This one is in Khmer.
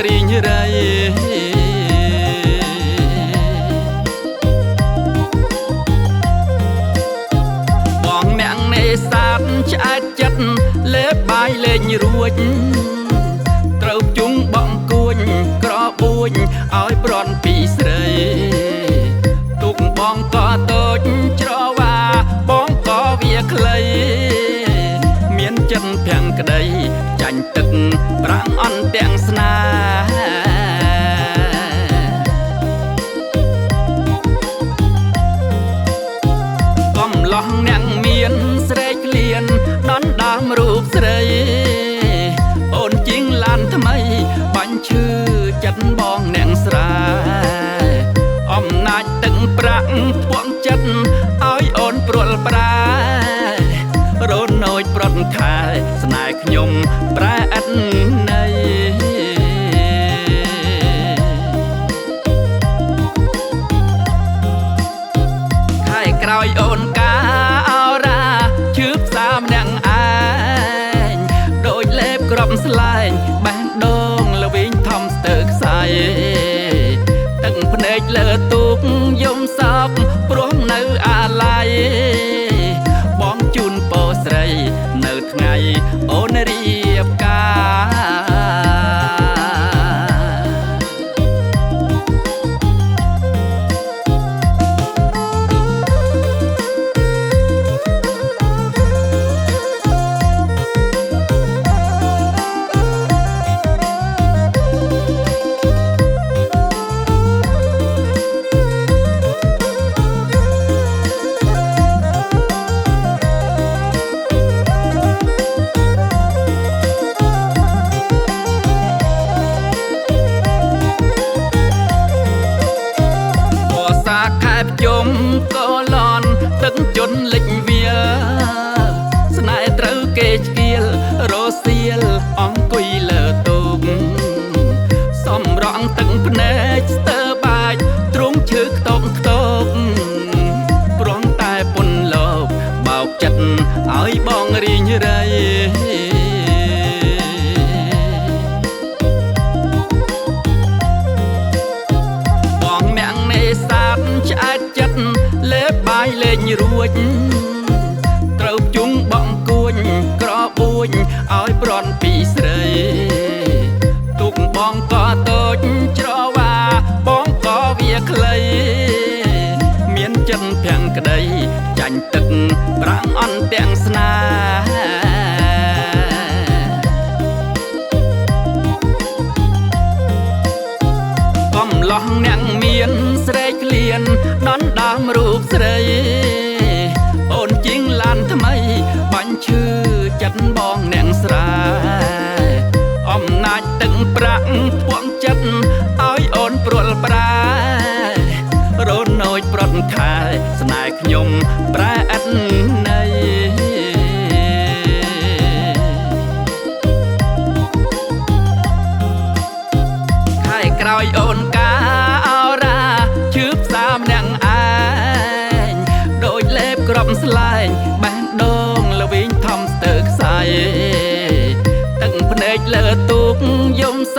រីងរៃបងអ្នកនេសាទឆ្អែតចិត្តលេបបាយលេងរួចត្រូវជុងបងគួញក្របួញឲ្យប្រន់ពីស្រីទុកបងក៏តូចច្រវាបងក៏វាខ្លីមានចិត្តភាំងក្តីចាញ់ទឹកប្រាំងអន់ទាំងស្នាកំឡោះអ្នកមានស្រែកលៀនដន់ដើមរូបស្រីអូនជាងឡានថ្មីបាញ់ឈឺចិត្តបងអ្នកស្រាអំណាចទឹកប្រាក់ភួងចិត្តឲ្យអូនព្រួលប្រែរនោចប្រត់ខែស្នេហ៍ខ្ញុំប្រែឥតន័យខែក្រោយអូនកាអរាឈឺផ្សាម្នាក់ឯងដូចលេបក្របស្លែងបេះដូងល្វីងធំស្ទើរខ្សែទឹកភ្នែកលើទូកយំសោកព្រោះនៅអាឡ័យបងជូនពរស្រីនៅថ្ងៃអូនរៀបជុំកូឡនទឹកជន់លិចវាស្នេហ៍ត្រូវគេឆ្កៀលរសៀលអង្គុយលើទូកសំរងទឹកភ្នែកស្ទើរបាច់ទ្រង់ឈឺខ្ទោកខ្ទោកព្រមតែពុនលោកបោកចិត្តឲ្យបងរីងរៃបងអ្នកនេសាទឆ្អែតចិត្តលេបបាយលេងរួចត្រូវជុងបងគួញក្របួញឲ្យប្រន់ពីស្រីទុកបងក៏តូចច្រវាបងក៏វាខ្លីមានចិត្តភាំងក្តីចាញ់ទឹកប្រាំងអន់ទាំងស្នាកំឡោះអ្នកមានស្រែកលៀនដន់ដើមរូបស្រីអូនជាងឡានថ្មីបាញ់ឈឺចិត្តបងអ្នកស្រាអំណាចទឹកប្រាក់ភួងចិត្តឲ្យអូនព្រួលប្រែរនោចប្រត់ខែស្នេហ៍ខ្ញុំប្រែឥតន័យខែក្រោយអូនកាអរាឈឺផ្សាម្នាក់ឯងដូចលេបក្របស្លែងបេះដូងល្វីងធំស្ទើរខ្សែទឹកភ្នែកលើទូកយំស